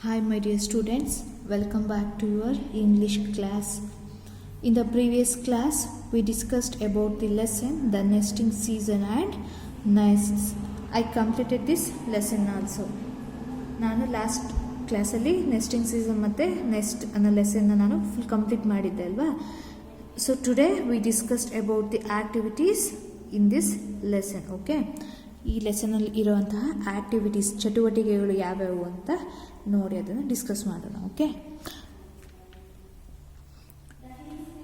Hi my dear students, welcome back to your English class. In the previous class, we discussed about the lesson, the nesting season and nests. I completed this lesson also. ನಾನು last ಕ್ಲಾಸಲ್ಲಿ nesting season ಮತ್ತು next ಅನ್ನೋ ಲೆಸನ್ನ ನಾನು full complete ಮಾಡಿದ್ದೆ ಅಲ್ವಾ. So today we discussed about the activities in this lesson. Okay, ಈ ಲೆಸನಲ್ಲಿ ಇರುವಂತಹ activities, ಚಟುವಟಿಕೆಗಳು ಯಾವ್ಯಾವು ಅಂತ ನೋಡಿ ಅದನ್ನು ಡಿಸ್ಕಸ್ ಮಾಡೋಣ. Okay,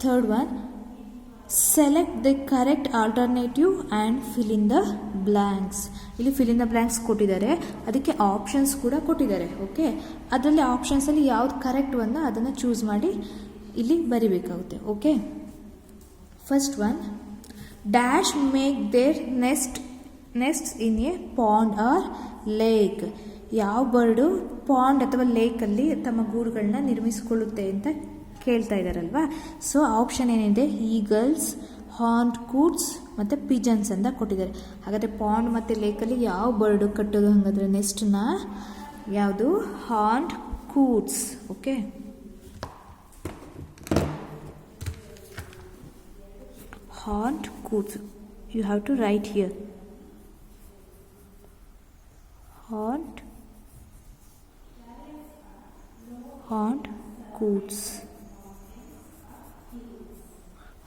third one, select the correct alternative and fill in the blanks. ಇಲ್ಲಿ ಫಿಲ್ ಇನ್ ದ ಬ್ಲ್ಯಾಂಕ್ಸ್ ಕೊಟ್ಟಿದ್ದಾರೆ, ಅದಕ್ಕೆ ಆಪ್ಷನ್ಸ್ ಕೂಡ ಕೊಟ್ಟಿದ್ದಾರೆ. ಓಕೆ, ಅದರಲ್ಲಿ ಆಪ್ಷನ್ಸಲ್ಲಿ ಯಾವ್ದು ಕರೆಕ್ಟ್ ಒಂದು ಅದನ್ನು ಚೂಸ್ ಮಾಡಿ ಇಲ್ಲಿ ಬರಿಬೇಕಾಗುತ್ತೆ. Okay, first one, dash make their nests in a pond or lake. ಯಾವ ಬರ್ಡು ಪಾಂಡ್ ಅಥವಾ ಲೇಕಲ್ಲಿ ತಮ್ಮ ಗೂಡುಗಳನ್ನ ನಿರ್ಮಿಸಿಕೊಳ್ಳುತ್ತೆ ಅಂತ ಕೇಳ್ತಾ ಇದ್ದಾರಲ್ವಾ. ಸೊ ಆಪ್ಷನ್ ಏನಿದೆ, ಈಗಲ್ಸ್, ಹಾರ್ನ್ಡ್ ಕೂಟ್ಸ್ ಮತ್ತು ಪಿಜನ್ಸ್ ಅಂತ ಕೊಟ್ಟಿದ್ದಾರೆ. ಹಾಗಾದರೆ ಪಾಂಡ್ ಮತ್ತು ಲೇಕಲ್ಲಿ ಯಾವ ಬರ್ಡು ಕಟ್ಟೋದು ಹಾಗಾದರೆ ನೆಸ್ಟ್ನ? ಯಾವುದು? Horned coots. Okay, horned coots you have to write here. Horned coots.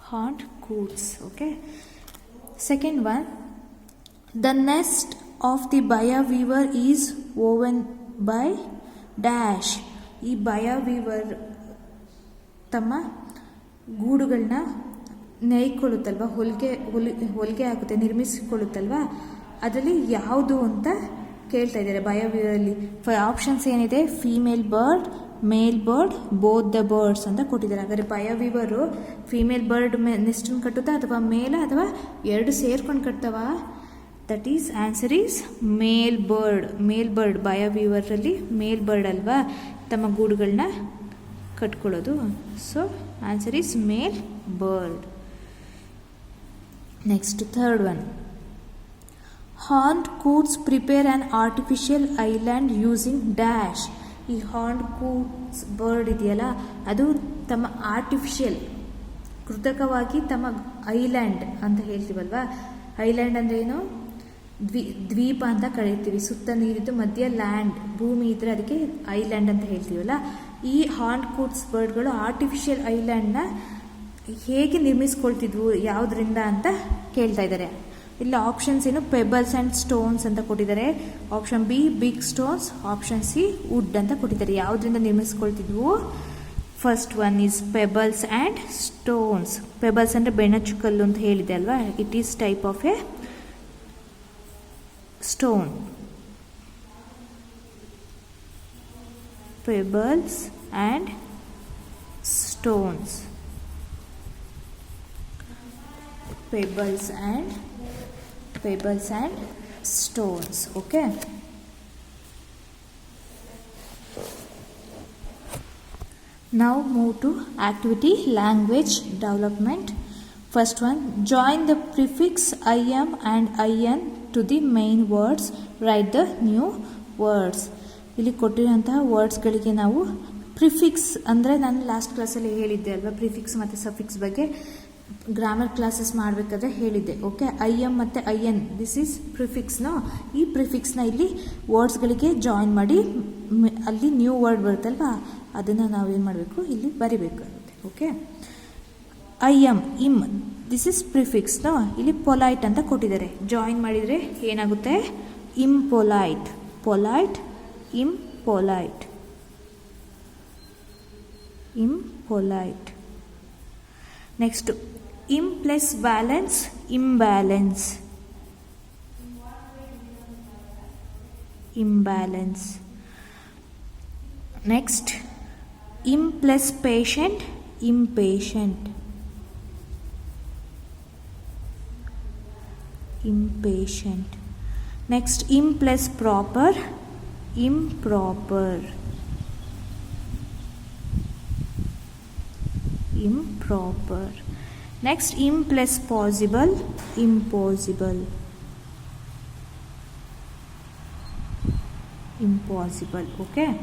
Horned coots. Okay. Second one, the nest of the buyer weaver is woven by dash. ಈ buyer weaver ತಮ್ಮ ಗೂಡುಗಳನ್ನ ನೇಯ್ಕೊಳ್ಳುತ್ತಲ್ವ, ಹೊಲಿಗೆ ಆಗುತ್ತೆ, ನಿರ್ಮಿಸಿಕೊಳ್ಳುತ್ತಲ್ವ, ಅದರಲ್ಲಿ ಯಾವುದು ಅಂತ ಕೇಳ್ತಾ ಇದ್ದಾರೆ ಬಯೋವಿವರಲ್ಲಿ. ಆಪ್ಷನ್ಸ್ ಏನಿದೆ, female bird, male bird, both the birds ಅಂತ ಕೊಟ್ಟಿದ್ದಾರೆ. ಹಾಗಾದರೆ ಬಯೋವಿವರು ಫೀಮೇಲ್ ಬರ್ಡ್ ನೆಸ್ಟನ್ನು ಕಟ್ಟುತ್ತಾ ಅಥವಾ ಮೇಲ ಅಥವಾ ಎರಡು ಸೇರ್ಕೊಂಡು ಕಟ್ತವ? That is answer is male bird. Male bird ಬಯೋವಿವರಲ್ಲಿ ಮೇಲ್ ಬರ್ಡ್ ಅಲ್ವಾ ತಮ್ಮ ಗೂಡುಗಳನ್ನ ಕಟ್ಕೊಳ್ಳೋದು. So answer is male bird. Next, third one, horned coots prepare an artificial island using dash. ಈ ಹಾರ್ನ್ಡ್ ಕೂಟ್ಸ್ ಬರ್ಡ್ ಇದೆಯಲ್ಲ, ಅದು ತಮ್ಮ ಆರ್ಟಿಫಿಷಿಯಲ್, ಕೃತಕವಾಗಿ ತಮ್ಮ ಐಲ್ಯಾಂಡ್ ಅಂತ ಹೇಳ್ತೀವಲ್ವಾ. ಐಲ್ಯಾಂಡ್ ಅಂದರೆ ಏನು? ದ್ವೀಪ ಅಂತ ಕರೀತೀವಿ. ಸುತ್ತ ನೀರಿದ್ದು ಮಧ್ಯ ಲ್ಯಾಂಡ್, ಭೂಮಿ ಇದ್ರೆ ಅದಕ್ಕೆ ಐಲ್ಯಾಂಡ್ ಅಂತ ಹೇಳ್ತೀವಲ್ಲ. ಈ ಹಾರ್ನ್ಡ್ ಕೂಟ್ಸ್ ಬರ್ಡ್ಗಳು ಆರ್ಟಿಫಿಷಿಯಲ್ ಐಲ್ಯಾಂಡ್ನ ಹೇಗೆ ನಿರ್ಮಿಸ್ಕೊಳ್ತಿದ್ವು, ಯಾವುದರಿಂದ ಅಂತ ಕೇಳ್ತಾ ಇದ್ದಾರೆ. ಇಲ್ಲಿ ಆಪ್ಷನ್ಸ್ ಏನು, ಪೆಬಲ್ಸ್ ಆ್ಯಂಡ್ ಸ್ಟೋನ್ಸ್ ಅಂತ ಕೊಟ್ಟಿದ್ದಾರೆ. Option B big stones, option C wood ಅಂತ ಕೊಟ್ಟಿದ್ದಾರೆ. ಯಾವುದರಿಂದ ನಿರ್ಮಿಸ್ಕೊಳ್ತಿದ್ವು? First one is pebbles and stones. Pebbles ಅಂದರೆ ಬೆಣಚು ಕಲ್ಲು ಅಂತ ಹೇಳಿದೆ ಅಲ್ವಾ, it is type of a stone. Pebbles and stones. Pebbles and stones. Okay, now move to activity language development. First one, join the prefix im and in to the main words. Write the new words. ಇಲ್ಲಿ ಕೊಟ್ಟಿರುವಂತಹ ವರ್ಡ್ಸ್ಗಳಿಗೆ ನಾವು prefix ಅಂದರೆ, ನಾನು last ಕ್ಲಾಸಲ್ಲಿ ಹೇಳಿದ್ದೆ ಅಲ್ವಾ prefix ಮತ್ತು suffix ಬಗ್ಗೆ ಗ್ರಾಮರ್ ಕ್ಲಾಸಸ್ ಮಾಡಬೇಕಾದ್ರೆ ಹೇಳಿದ್ದೆ. ಓಕೆ, ಐ ಎಮ್ ಮತ್ತು ಐ ಎನ್, ದಿಸ್ ಈಸ್ ಪ್ರಿಫಿಕ್ಸ್ನ. ಈ ಪ್ರಿಫಿಕ್ಸ್ನ ಇಲ್ಲಿ ವರ್ಡ್ಸ್ಗಳಿಗೆ ಜಾಯಿನ್ ಮಾಡಿ ಅಲ್ಲಿ ನ್ಯೂ ವರ್ಡ್ ಬರುತ್ತಲ್ವ, ಅದನ್ನು ನಾವೇನು ಮಾಡಬೇಕು, ಇಲ್ಲಿ ಬರಿಬೇಕಾಗುತ್ತೆ. Okay, I M, im, this is ಪ್ರಿಫಿಕ್ಸ್ನ. ಇಲ್ಲಿ ಪೊಲೈಟ್ ಅಂತ ಕೊಟ್ಟಿದ್ದಾರೆ. ಜಾಯಿನ್ ಮಾಡಿದರೆ ಏನಾಗುತ್ತೆ? Impolite. Polite, impolite, impolite. Next, im plus balance, imbalance. Imbalance. Next, im plus patient, impatient. Impatient. Next, im plus proper, improper. Improper. Next, im plus possible, impossible. impossible. Okay,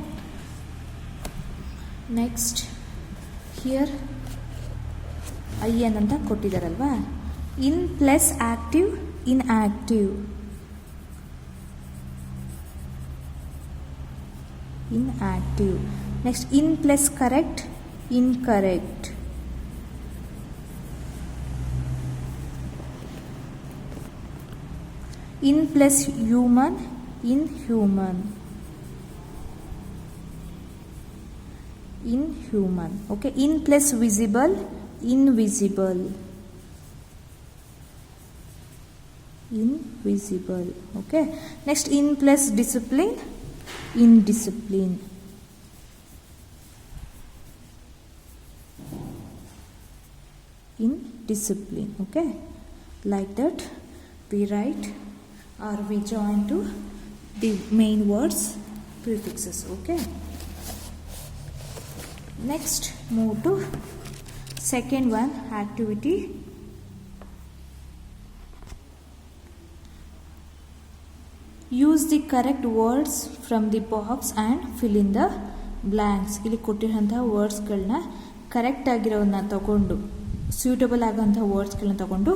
next here IN ಅಂತ ಕೊಟ್ಟಿದ್ದಾರಲ್ವಾ, in plus active inactive, inactive. Next, in plus correct, incorrect. In plus human, inhuman. Inhuman. Okay. In plus visible, invisible. Invisible. Okay. Next, in plus discipline, indiscipline. Indiscipline. Okay, like that we write or we join to the main words prefixes. Okay, next move to second one, activity. Use the correct words from the box and fill in the blanks. ಇಲ್ಲಿ ಕೊಟ್ಟಿರೋಂಥ ವರ್ಡ್ಸ್ಗಳನ್ನ correct ಆಗಿರೋದನ್ನ ತಗೊಂಡು, suitable ಆಗೋಂಥ ವರ್ಡ್ಸ್ಗಳನ್ನ ತಗೊಂಡು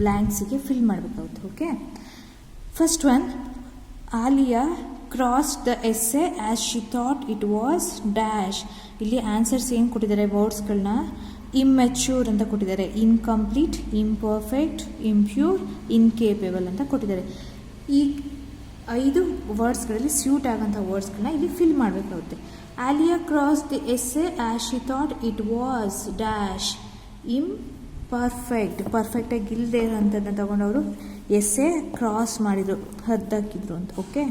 ಬ್ಲ್ಯಾಂಕ್ಸಿಗೆ fill ಮಾಡಬೇಕಾಗುತ್ತೆ. Okay, first one, Alia crossed the essay as she thought it was dash. ಇಲ್ಲಿ answers ಏನು ಕೊಟ್ಟಿದ್ದಾರೆ, ವರ್ಡ್ಸ್ಗಳನ್ನ ಇಮ್ಮೆಚ್ಯೂರ್ ಅಂತ ಕೊಟ್ಟಿದ್ದಾರೆ, ಇನ್ಕಂಪ್ಲೀಟ್, ಇಂಪರ್ಫೆಕ್ಟ್, ಇಂಪ್ಯೂರ್, ಇನ್ಕೇಪೇಬಲ್ ಅಂತ ಕೊಟ್ಟಿದ್ದಾರೆ. ಈ 5 ವರ್ಡ್ಸ್ಗಳಲ್ಲಿ ಸ್ಯೂಟ್ ಆಗೋಂಥ ವರ್ಡ್ಸ್ಗಳನ್ನ ಇಲ್ಲಿ ಫಿಲ್ ಮಾಡಬೇಕಾಗುತ್ತೆ. Alia cross the essay as she thought it was dash imperfect. ಪರ್ಫೆಕ್ಟಾಗಿ ಇಲ್ಲದೆ ಇರೋಂಥದ್ದನ್ನ ತಗೊಂಡವರು ಎಸ್ಸೆ ಕ್ರಾಸ್ ಮಾಡಿದರು, ಹದ್ದಾಕಿದ್ರು ಅಂತ. Okay,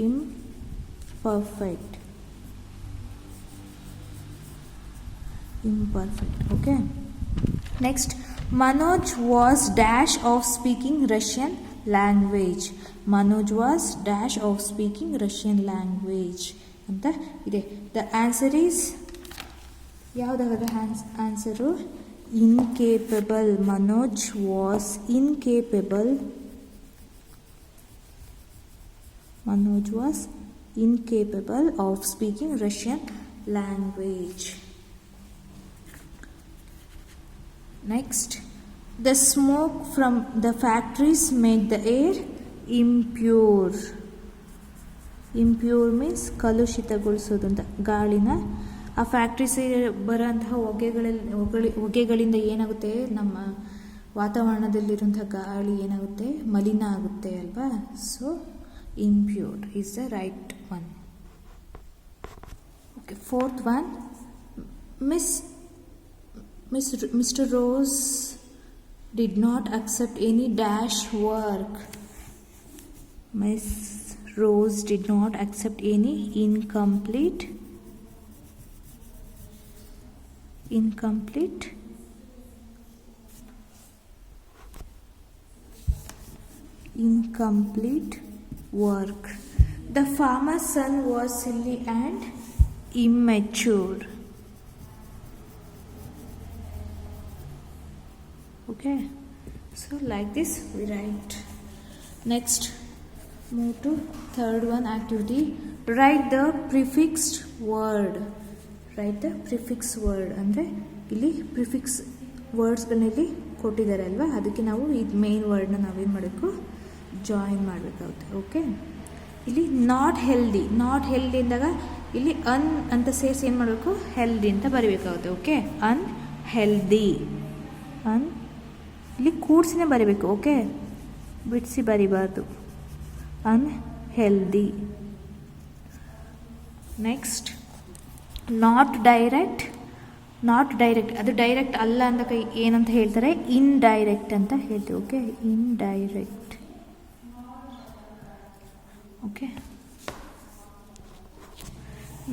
imperfect. Okay, next, Manoj was dash of speaking Russian language. Manoj was dash of speaking Russian language ಅಂತ ಇದೆ. ದ ಆನ್ಸರ್ ಈಸ್ ಯಾವುದಾಗದ answer? Incapable. Manoj was incapable. Manoj was incapable of speaking Russian language. Next, the smoke from the factories made the air impure. Impure means ಕಲುಷಿತಗೊಳಿಸೋದು ಅಂತ. ಗಾಳಿನ ಆ factories ಬರೋಂತಹ ಹೊಗೆಗಳಿಂದ ಏನಾಗುತ್ತೆ, ನಮ್ಮ ವಾತಾವರಣದಲ್ಲಿರುವಂಥ ಗಾಳಿ ಏನಾಗುತ್ತೆ, ಮಲಿನ ಆಗುತ್ತೆ ಅಲ್ವಾ. So impure is the right one. Okay, fourth one, Mr. Rose did not accept any dash work. Miss Rose did not accept any incomplete work. The farmer's son was silly and immature. Okay, so like this we write. Next, move to third one, activity. Write the prefixed word. Write the prefix word. ಅಂದರೆ ಇಲ್ಲಿ prefix ವರ್ಡ್ಸ್ಗಳನ್ನ ಇಲ್ಲಿ ಕೊಟ್ಟಿದ್ದಾರೆ ಅಲ್ವಾ, ಅದಕ್ಕೆ ನಾವು ಇದು main ವರ್ಡ್ನ ನಾವೇನು ಮಾಡಬೇಕು, ಜಾಯಿನ್ ಮಾಡಬೇಕಾಗುತ್ತೆ. ಓಕೆ, ಇಲ್ಲಿ ನಾಟ್ ಹೆಲ್ದಿ. ನಾಟ್ ಹೆಲ್ದಿ ಅಂದಾಗ ಇಲ್ಲಿ ಅನ್ ಅಂತ ಸೇರಿಸಿ ಏನು ಮಾಡಬೇಕು, ಹೆಲ್ದಿ ಅಂತ ಬರೀಬೇಕಾಗುತ್ತೆ. Okay, unhealthy. ಇಲ್ಲಿ ಕೂಡಿಸಿನೇ ಬರೀಬೇಕು. ಓಕೆ, ಬಿಡಿಸಿ ಬರಿಬಾರ್ದು. ಅನ್ಹೆಲ್ದಿ. Next, not direct. ಅದು ಡೈರೆಕ್ಟ್ ಅಲ್ಲ ಅಂತ ಏನಂತ ಹೇಳ್ತಾರೆ, ಇನ್ಡೈರೆಕ್ಟ್ ಅಂತ ಹೇಳ್ತೀವಿ. Okay, indirect. Okay,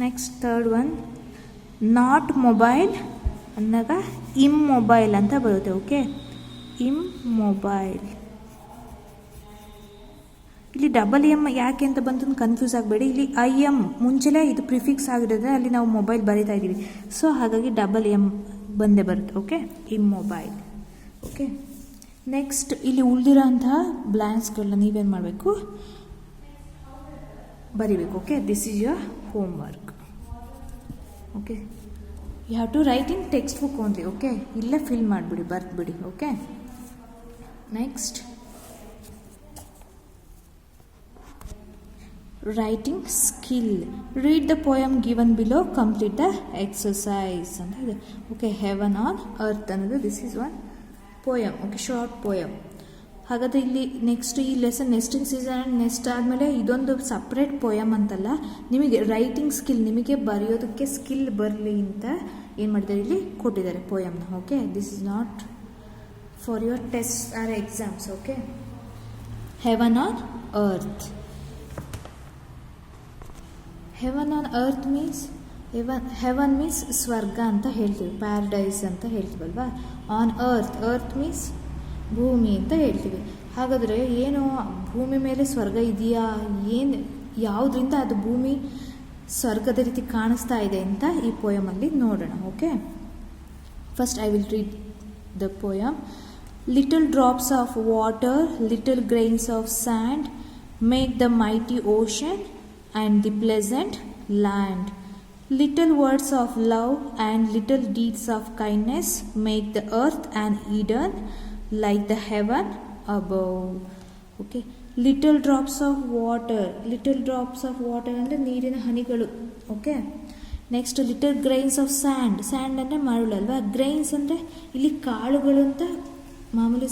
next third one, not mobile ಅಂದಾಗ ಇಮ್ಮೊಬೈಲ್ ಅಂತ ಬರುತ್ತೆ. Okay, immobile. ಇಲ್ಲಿ ಡಬಲ್ ಎಮ್ ಯಾಕೆ ಅಂತ ಬಂತು ಕನ್ಫ್ಯೂಸ್ ಆಗಬೇಡಿ. ಇಲ್ಲಿ IM ಮುಂಚೆಲೇ ಇದು ಪ್ರಿಫಿಕ್ಸ್ ಆಗಿರೋದ್ರೆ ಅಲ್ಲಿ ನಾವು ಮೊಬೈಲ್ ಬರೀತಾ ಇದ್ದೀವಿ, ಸೊ ಹಾಗಾಗಿ ಡಬಲ್ ಎಮ್ ಬಂದೇ ಬರುತ್ತೆ. Okay, immobile. ಓಕೆ, ನೆಕ್ಸ್ಟ್ ಇಲ್ಲಿ ಉಳಿದಿರೋ ಅಂತಹ ಬ್ಲ್ಯಾಂಕ್ಸ್ಗಳನ್ನ ನೀವೇನು ಮಾಡಬೇಕು, ಬರಿಬೇಕು. Okay, this is your homework. Okay, you have to write in textbook only. Okay, ಇಲ್ಲೇ ಫಿಲ್ ಮಾಡಿಬಿಡಿ, ಬರೆದ್ಬಿಡಿ. Okay, next writing skill. Read the poem given below, complete the exercise ಅಂತ ಇದೆ. ಓಕೆ, ಹೆವನ್ ಆನ್ ಅರ್ತ್ ಅನ್ನೋದು this is one poem. Okay, short poem. ಹಾಗಾದರೆ ಇಲ್ಲಿ next ಈ lesson nesting season next ಆದಮೇಲೆ ಇದೊಂದು ಸಪ್ರೇಟ್ ಪೋಯಮ್ ಅಂತಲ್ಲ, ನಿಮಗೆ ರೈಟಿಂಗ್ ಸ್ಕಿಲ್, ನಿಮಗೆ ಬರೆಯೋದಕ್ಕೆ ಸ್ಕಿಲ್ ಬರಲಿ ಅಂತ ಏನು ಮಾಡಿದ್ದಾರೆ, ಇಲ್ಲಿ ಕೊಟ್ಟಿದ್ದಾರೆ ಪೋಯಮ್ನ. Okay, this is not for your test or exams. Okay, heaven on earth. Heaven on earth means heaven means ಸ್ವರ್ಗ ಅಂತ ಹೇಳ್ತೀವಿ, ಪ್ಯಾರಡೈಸ್ ಅಂತ ಹೇಳ್ತೀವಲ್ವಾ. ಆನ್ ಅರ್ತ್ ಮೀನ್ಸ್ ಭೂಮಿ ಅಂತ ಹೇಳ್ತೀವಿ. ಹಾಗಾದರೆ ಏನು ಭೂಮಿ ಮೇಲೆ ಸ್ವರ್ಗ ಇದೆಯಾ, ಏನು ಯಾವುದರಿಂದ ಅದು ಭೂಮಿ ಸ್ವರ್ಗದ ರೀತಿ ಕಾಣಿಸ್ತಾ ಇದೆ ಅಂತ ಈ ಪೋಯಮಲ್ಲಿ ನೋಡೋಣ. Okay, first I will read the poem. Little drops of water, little grains of and, make the mighty ocean and the pleasant land. Little words of love and little deeds of kindness make the earth an Eden like the heaven above. Okay, little drops of water ಅಂದರೆ ನೀರಿನ ಹನಿಗಳು. Okay, next little grains of and ಅಂದರೆ ಮರಳು ಅಲ್ವಾ. Grains ಅಂದರೆ ಇಲ್ಲಿ ಕಾಳುಗಳು ಅಂತ ಮಾಮೂಲಿ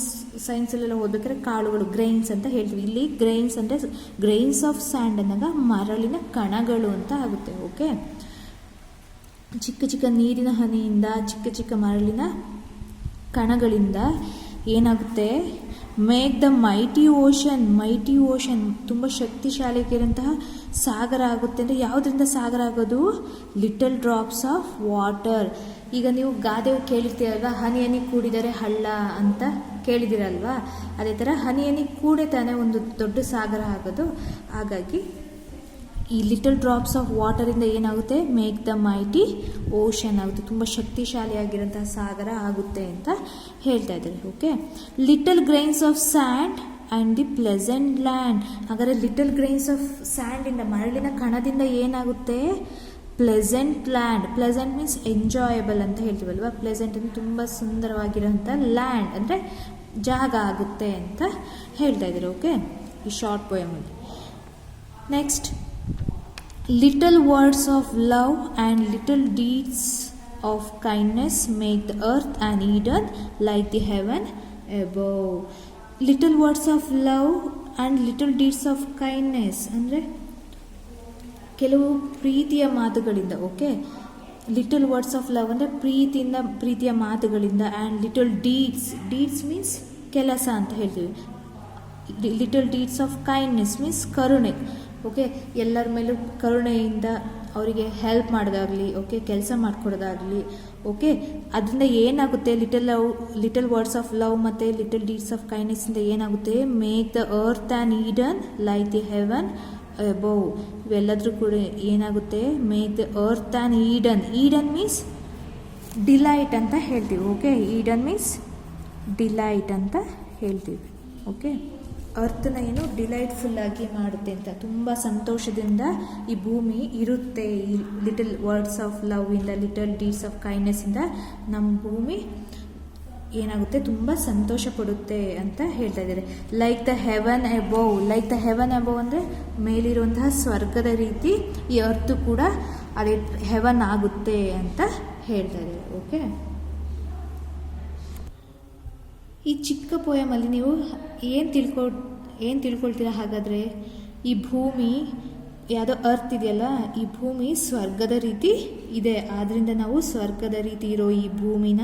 ಸೈನ್ಸಲ್ಲೆಲ್ಲ ಓದಬೇಕಾದ್ರೆ ಕಾಳುಗಳು ಗ್ರೈನ್ಸ್ ಅಂತ ಹೇಳ್ತೀವಿ. ಇಲ್ಲಿ ಗ್ರೈನ್ಸ್ ಅಂದರೆ ಗ್ರೈನ್ಸ್ ಆಫ್ ಸ್ಯಾಂಡ್ ಅಂದಾಗ ಮರಳಿನ ಕಣಗಳು ಅಂತ ಆಗುತ್ತೆ. ಓಕೆ, ಚಿಕ್ಕ ಚಿಕ್ಕ ನೀರಿನ ಹನಿಯಿಂದ, ಚಿಕ್ಕ ಚಿಕ್ಕ ಮರಳಿನ ಕಣಗಳಿಂದ ಏನಾಗುತ್ತೆ, ಮೇಕ್ ದ ಮೈಟಿ ಓಷನ್ ತುಂಬ ಶಕ್ತಿಶಾಲಿಯಾಗಿರುವಂತಹ ಸಾಗರ ಆಗುತ್ತೆ. ಅಂದರೆ ಯಾವುದರಿಂದ ಸಾಗರ ಆಗೋದು, ಲಿಟಲ್ ಡ್ರಾಪ್ಸ್ ಆಫ್ ವಾಟರ್. ಈಗ ನೀವು ಗಾದೆ ಕೇಳಿರ್ತೀರಲ್ವ, ಹನಿ ಹನಿ ಕೂಡಿದರೆ ಹಳ್ಳ ಅಂತ ಕೇಳಿದಿರಲ್ವಾ. ಅದೇ ಥರ ಹನಿ ಹನಿ ಕೂಡೆ ತಾನೇ ಒಂದು ದೊಡ್ಡ ಸಾಗರ ಆಗೋದು. ಹಾಗಾಗಿ ಈ ಲಿಟಲ್ ಡ್ರಾಪ್ಸ್ ಆಫ್ ವಾಟರಿಂದ ಏನಾಗುತ್ತೆ, ಮೇಕ್ ದ ಮೈಟಿ ಓಷನ್ ಆಗುತ್ತೆ, ತುಂಬ ಶಕ್ತಿಶಾಲಿಯಾಗಿರೋಂಥ ಸಾಗರ ಆಗುತ್ತೆ ಅಂತ ಹೇಳ್ತಾ ಇದ್ದಾರೆ. Okay, little grains of and and the pleasant land. ಹಾಗಾದರೆ ಲಿಟಲ್ ಗ್ರೈನ್ಸ್ ಆಫ್ ಸ್ಯಾಂಡಿಂದ, ಮರಳಿನ ಕಣದಿಂದ ಏನಾಗುತ್ತೆ, pleasant land. Pleasant means enjoyable ಅಂತ ಹೇಳ್ತೀವಲ್ವ. ಪ್ಲೆಸೆಂಟ್ ಅಂದರೆ ತುಂಬ ಸುಂದರವಾಗಿರೋಂಥ, ಲ್ಯಾಂಡ್ ಅಂದರೆ ಜಾಗ ಆಗುತ್ತೆ ಅಂತ ಹೇಳ್ತಾ ಇದ್ದಾರೆ. ಓಕೆ, ಈ ಶಾರ್ಟ್ ಪೋಯಮಲ್ಲಿ. Next, little words of love and little deeds of kindness make the earth an Eden like the heaven above. Little words of love and little deeds of kindness ಅಂದರೆ ಕೆಲವು ಪ್ರೀತಿಯ ಮಾತುಗಳಿಂದ. Okay, little words of love ಅಂದರೆ ಪ್ರೀತಿಯ ಮಾತುಗಳಿಂದ, and little deeds means ಕೆಲಸ ಅಂತ ಹೇಳ್ತೀವಿ. Little deeds of kindness means ಕರುಣೆ. ಓಕೆ, ಎಲ್ಲರ ಮೇಲೂ ಕರುಣೆಯಿಂದ ಅವರಿಗೆ ಹೆಲ್ಪ್ ಮಾಡೋದಾಗಲಿ, ಓಕೆ, ಕೆಲಸ ಮಾಡಿಕೊಡೋದಾಗಲಿ. ಓಕೆ, ಅದರಿಂದ ಏನಾಗುತ್ತೆ, ಲಿಟಲ್ ವರ್ಡ್ಸ್ ಆಫ್ ಲವ್ ಮತ್ತು ಲಿಟಲ್ ಡೀಡ್ಸ್ ಆಫ್ ಕೈಂಡ್ನೆಸ್ಸಿಂದ ಏನಾಗುತ್ತೆ, make the earth an Eden like the heaven above. ಇವೆಲ್ಲದ್ರೂ ಕೂಡ ಏನಾಗುತ್ತೆ, make the earth an Eden means delight ಅಂತ ಹೇಳ್ತೀವಿ. ಓಕೆ, ಈಡನ್ ಮೀನ್ಸ್ ಡಿಲೈಟ್ ಅಂತ ಹೇಳ್ತೀವಿ. ಓಕೆ, ಅರ್ಥನ ಏನು ಡಿಲೈಟ್ಫುಲ್ಲಾಗಿ ಮಾಡುತ್ತೆ ಅಂತ, ತುಂಬ ಸಂತೋಷದಿಂದ ಈ ಭೂಮಿ ಇರುತ್ತೆ. ಈ ಲಿಟಲ್ ವರ್ಡ್ಸ್ ಆಫ್ ಲವ್ ಇಂದ, ಲಿಟಲ್ ಡೀಡ್ಸ್ ಆಫ್ ಕೈಂಡ್ನೆಸ್ಸಿಂದ ನಮ್ಮ ಭೂಮಿ ಏನಾಗುತ್ತೆ, ತುಂಬ ಸಂತೋಷ ಪಡುತ್ತೆ ಅಂತ ಹೇಳ್ತಾ ಇದ್ದಾರೆ. ಲೈಕ್ ದ ಹೆವನ್ ಅಬೋವ್ ಅಂದರೆ ಮೇಲಿರುವಂತಹ ಸ್ವರ್ಗದ ರೀತಿ ಈ ಅರ್ಥ ಕೂಡ ಅದೇ ಹೆವನ್ ಆಗುತ್ತೆ ಅಂತ ಹೇಳ್ತಾ ಇದ್ದಾರೆ. ಓಕೆ, ಈ ಚಿಕ್ಕ ಪೋಯಮಲ್ಲಿ ನೀವು ಏನು ತಿಳ್ಕೊಳ್ತೀರಾ ಹಾಗಾದರೆ, ಈ ಭೂಮಿ ಯಾವುದೋ ಅರ್ತ್ ಇದೆಯಲ್ಲ, ಈ ಭೂಮಿ ಸ್ವರ್ಗದ ರೀತಿ ಇದೆ. ಆದ್ದರಿಂದ ನಾವು ಸ್ವರ್ಗದ ರೀತಿ ಇರೋ ಈ ಭೂಮಿನ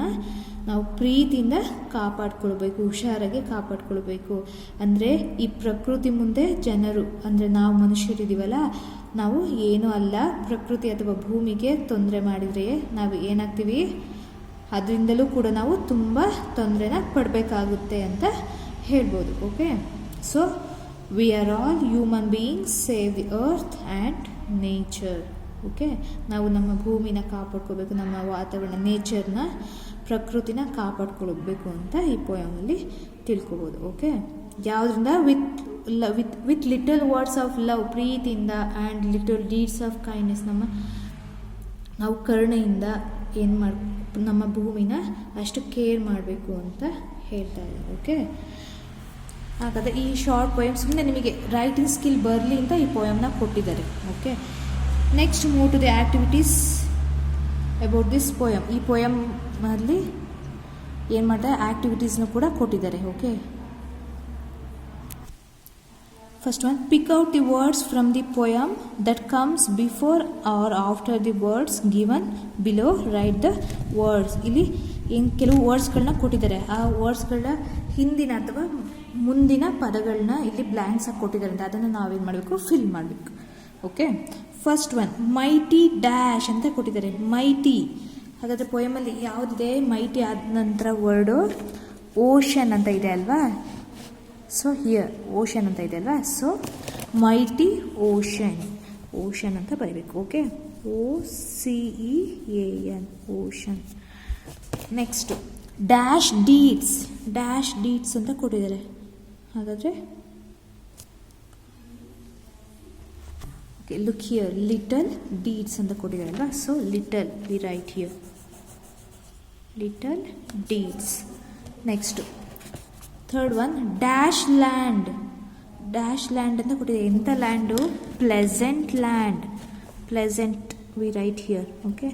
ನಾವು ಪ್ರೀತಿಯಿಂದ ಕಾಪಾಡ್ಕೊಳ್ಬೇಕು, ಹುಷಾರಾಗಿ ಕಾಪಾಡ್ಕೊಳ್ಬೇಕು. ಅಂದರೆ ಈ ಪ್ರಕೃತಿ ಮುಂದೆ ಜನರು ಅಂದರೆ ನಾವು ಮನುಷ್ಯರಿದ್ದೀವಲ್ಲ, ನಾವು ಏನೂ ಅಲ್ಲ. ಪ್ರಕೃತಿ ಅಥವಾ ಭೂಮಿಗೆ ತೊಂದರೆ ಮಾಡಿದರೆ ನಾವು ಏನಾಗ್ತೀವಿ, ಅದರಿಂದಲೂ ಕೂಡ ನಾವು ತುಂಬ ತೊಂದರೆನ ಪಡಬೇಕಾಗುತ್ತೆ ಅಂತ ಹೇಳ್ಬೋದು. Okay, so we are all human beings, save the earth and nature. Okay, ನಾವು ನಮ್ಮ ಭೂಮಿನ ಕಾಪಾಡ್ಕೋಬೇಕು, ನಮ್ಮ ವಾತಾವರಣ, ನೇಚರ್ನ, ಪ್ರಕೃತಿನ ಕಾಪಾಡ್ಕೊಳ್ಬೇಕು ಅಂತ ಈ ಪೋಯಮಲ್ಲಿ ತಿಳ್ಕೊಬೋದು. ಓಕೆ, ಯಾವುದರಿಂದ with little words of love, ಪ್ರೀತಿಯಿಂದ, and little deeds of kindness, ನಮ್ಮ ನಾವು ಕರುಣೆಯಿಂದ ಏನು ನಮ್ಮ ಭೂಮಿನ ಅಷ್ಟು ಕೇರ್ ಮಾಡಬೇಕು ಅಂತ ಹೇಳ್ತಾ ಇದ್ದಾರೆ. ಓಕೆ, ಹಾಗಾದರೆ ಈ ಶಾರ್ಟ್ ಪೊಯಮ್ ಸುಮ್ಮನೆ ನಿಮಗೆ ರೈಟಿಂಗ್ ಸ್ಕಿಲ್ ಬರಲಿ ಅಂತ ಈ ಪೊಯಮ್ನ ಕೊಟ್ಟಿದ್ದಾರೆ. Okay, next move to the activities about this poem. ಈ ಪೊಯಮಲ್ಲಿ ಏನು ಮಾಡ್ತಾರೆ, ಆ್ಯಕ್ಟಿವಿಟೀಸ್ನೂ ಕೂಡ ಕೊಟ್ಟಿದ್ದಾರೆ. ಓಕೆ, first one, pick out the words from the poem that comes before or after the words given below. Write the words. ಇಲ್ಲಿ ಏನು ಕೆಲವು ವರ್ಡ್ಸ್ಗಳನ್ನ ಕೊಟ್ಟಿದ್ದಾರೆ, ಆ ವರ್ಡ್ಸ್ಗಳನ್ನ ಹಿಂದಿನ ಅಥವಾ ಮುಂದಿನ ಪದಗಳನ್ನ ಇಲ್ಲಿ ಬ್ಲ್ಯಾಂಕ್ಸ್ ಆಗಿ ಕೊಟ್ಟಿದ್ದಾರೆ ಅಂತ ಅದನ್ನು ನಾವೇನು ಮಾಡಬೇಕು, ಫಿಲ್ ಮಾಡಬೇಕು. Okay, first one mighty dash ಅಂತ ಕೊಟ್ಟಿದ್ದಾರೆ. ಮೈಟಿ, ಹಾಗಾದರೆ ಪೊಯಮಲ್ಲಿ ಯಾವುದಿದೆ, ಮೈಟಿ ಆದ ನಂತರ ವರ್ಡು ಓಷನ್ ಅಂತ ಇದೆ ಅಲ್ವಾ. ಸೊ ಹಿಯರ್ ಓಷನ್ ಅಂತ ಇದೆ ಅಲ್ವಾ. ಸೊ ಮೈಟಿ ಓಷನ್, ಓಷನ್ ಅಂತ ಬರೀಬೇಕು. Okay, OCEAN ocean. Next dash deeds, dash deeds ಅಂತ ಕೊಟ್ಟಿದ್ದಾರೆ. ಹಾಗಾದರೆ okay, look here little deeds ಅಂತ ಕೊಟ್ಟಿದ್ದಾರೆ ಅಲ್ವಾ. So little we write here little deeds. Next third one dash land, dash land ಅಂತ ಕೊಟ್ಟಿದೆ. ಎಂಥ land, pleasant land. Pleasant we write here. Okay,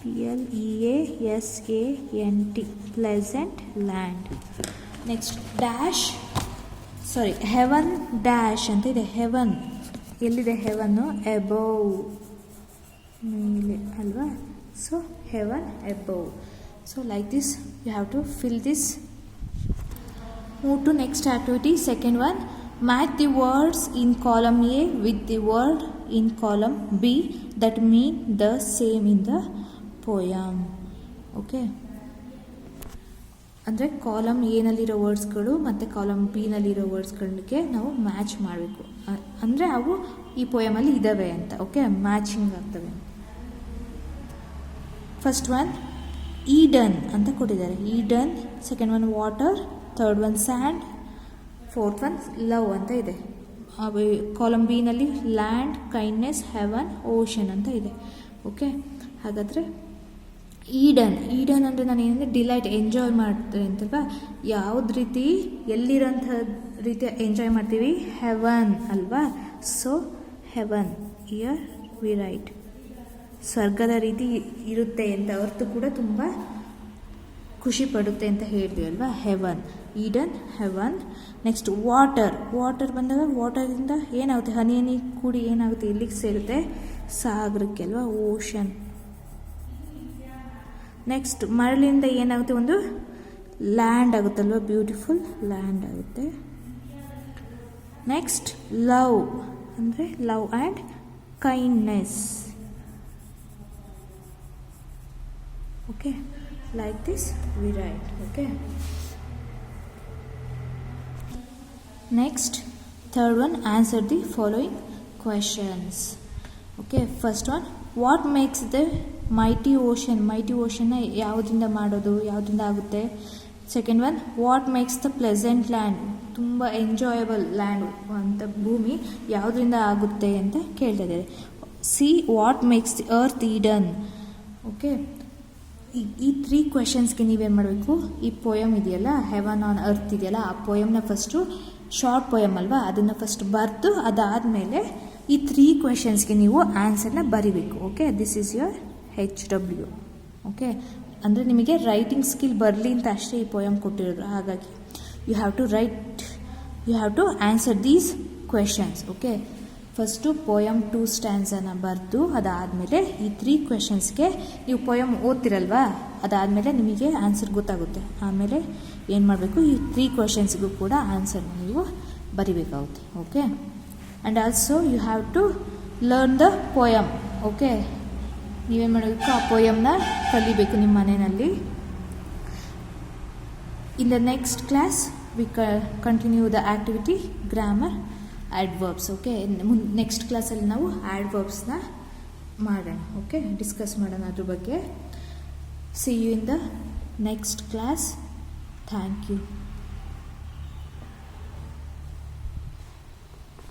PLEASANT pleasant land. Next dash heaven dash ಅಂತ ಇದೆ. Heaven ಎಲ್ಲಿದೆ, ಹೆವನ್ನು ಎಬೋವ್ ಮೇಲೆ ಅಲ್ವಾ. So heaven above. So like this you have to fill this. Move to next activity. Second one, match the words in column A with the word in column B that mean the same in the poem. Okay, ಅಂದರೆ column ಎನಲ್ಲಿರೋ ವರ್ಡ್ಸ್ಗಳು ಮತ್ತು column B ನಲ್ಲಿರೋ ವರ್ಡ್ಸ್ಗಳಿಗೆ ನಾವು match ಮಾಡಬೇಕು. ಅಂದರೆ ಅವು ಈ ಪೊಯಮಲ್ಲಿ ಇದ್ದಾವೆ ಅಂತ. ಓಕೆ, ಮ್ಯಾಚಿಂಗ್ ಆಗ್ತವೆ. ಫಸ್ಟ್ ಒನ್ ಈಡನ್ ಅಂತ ಕೊಟ್ಟಿದ್ದಾರೆ. Eden. Second one water. Third one sand. Fourth one love ಅಂತ ಇದೆ. ಕಾಲಮ್ ಬಿನಲ್ಲಿ ಲ್ಯಾಂಡ್, ಕೈಂಡ್ನೆಸ್, ಹೆವನ್, ಓಷನ್ ಅಂತ ಇದೆ. ಓಕೆ, ಹಾಗಾದರೆ ಈಡನ್, ಈಡನ್ ಅಂದರೆ ನಾನು ಏನಂದರೆ ಡಿಲೈಟ್, ಎಂಜಾಯ್ ಮಾಡ್ತಾರೆ ಅಂತಲ್ವಾ. ಯಾವ್ದು ರೀತಿ, ಎಲ್ಲಿರೋಂಥ ರೀತಿ ಎಂಜಾಯ್ ಮಾಡ್ತೀವಿ, ಹೆವನ್ ಅಲ್ವಾ. So heaven here we write ಸ್ವರ್ಗದ ರೀತಿ ಇರುತ್ತೆ ಅಂತ, ಹೊರತು ಕೂಡ ತುಂಬ ಖುಷಿ ಪಡುತ್ತೆ ಅಂತ ಹೇಳಿದ್ವಿ ಅಲ್ವಾ. Heaven, Eden, heaven. Next water. Water ಬಂದಾಗ ವಾಟರಿಂದ ಏನಾಗುತ್ತೆ, ಹನಿ ಹನಿ ಕೂಡಿ ಏನಾಗುತ್ತೆ, ಎಲ್ಲಿಗೆ ಸೇರುತ್ತೆ, ಸಾಗರಕ್ಕೆ ಅಲ್ವಾ, ಓಷನ್. ನೆಕ್ಸ್ಟ್ ಮರಳಿಂದ ಏನಾಗುತ್ತೆ, ಒಂದು ಲ್ಯಾಂಡ್ ಆಗುತ್ತಲ್ವ, ಬ್ಯೂಟಿಫುಲ್ ಲ್ಯಾಂಡ್ ಆಗುತ್ತೆ. ನೆಕ್ಸ್ಟ್ ಲವ್ ಅಂದರೆ love and kindness. Okay, like this we write. Okay, next third one, answer the following questions. Okay, first one, what makes the mighty ocean, mighty ocean ನ ಯಾವುದರಿಂದ ಮಾಡೋದು, ಯಾವುದರಿಂದ ಆಗುತ್ತೆ. Second one, what makes the pleasant land, ತುಂಬ enjoyable land ಅಂತ ಭೂಮಿ ಯಾವುದರಿಂದ ಆಗುತ್ತೆ ಅಂತ ಕೇಳ್ತಾ ಇದ್ದಾರೆ. C, what makes the earth Eden. Okay, ಈ 3 ಕ್ವೆಶನ್ಸ್ಗೆ ನೀವೇನು ಮಾಡಬೇಕು, ಈ ಪೊಯಮ್ ಇದೆಯಲ್ಲ, ಹೆವನ್ ಆನ್ ಅರ್ತ್ ಇದೆಯಲ್ಲ, ಆ ಪೊಯಮ್ನ ಫಸ್ಟು, ಶಾರ್ಟ್ ಪೊಯಮ್ ಅಲ್ವಾ, ಅದನ್ನು ಫಸ್ಟ್ ಬರೆದು ಅದಾದಮೇಲೆ ಈ 3 ಕ್ವೆಶನ್ಸ್ಗೆ ನೀವು ಆನ್ಸರ್ನ ಬರಿಬೇಕು. Okay, this is your HW. Okay, ಅಂದರೆ ನಿಮಗೆ ರೈಟಿಂಗ್ ಸ್ಕಿಲ್ ಬರಲಿ ಅಂತ ಅಷ್ಟೇ ಈ ಪೊಯಮ್ ಕೊಟ್ಟಿರೋದು. ಹಾಗಾಗಿ you have to answer these questions. Okay, first poem 2 ಸ್ಟ್ಯಾನ್ಸನ್ನು ಬರೆದು ಅದಾದಮೇಲೆ ಈ 3 ಕ್ವೆಶನ್ಸ್ಗೆ ನೀವು ಪೊಯಮ್ ಓದ್ತಿರಲ್ವಾ, ಅದಾದಮೇಲೆ ನಿಮಗೆ ಆನ್ಸರ್ ಗೊತ್ತಾಗುತ್ತೆ. ಆಮೇಲೆ ಏನು ಮಾಡಬೇಕು, ಈ 3 ಕ್ವೆಶನ್ಸ್ಗೂ ಕೂಡ ಆನ್ಸರ್ನ ನೀವು ಬರಿಬೇಕಾಗುತ್ತೆ. Okay, and also you have to learn the poem. Okay, ನೀವೇನು ಮಾಡಬೇಕು, ಆ ಪೊಯಮ್ನ ಕಲಿಬೇಕು ನಿಮ್ಮ ಮನೆಯಲ್ಲಿ. In the next class we continue the activity grammar adverbs. Okay, next ಕ್ಲಾಸಲ್ಲಿ ನಾವು ಆಡ್ವರ್ಬ್ಸ್ನ ಮಾಡೋಣ. ಓಕೆ, ಡಿಸ್ಕಸ್ ಮಾಡೋಣ ಅದ್ರ ಬಗ್ಗೆ. See you in the next class. Thank you.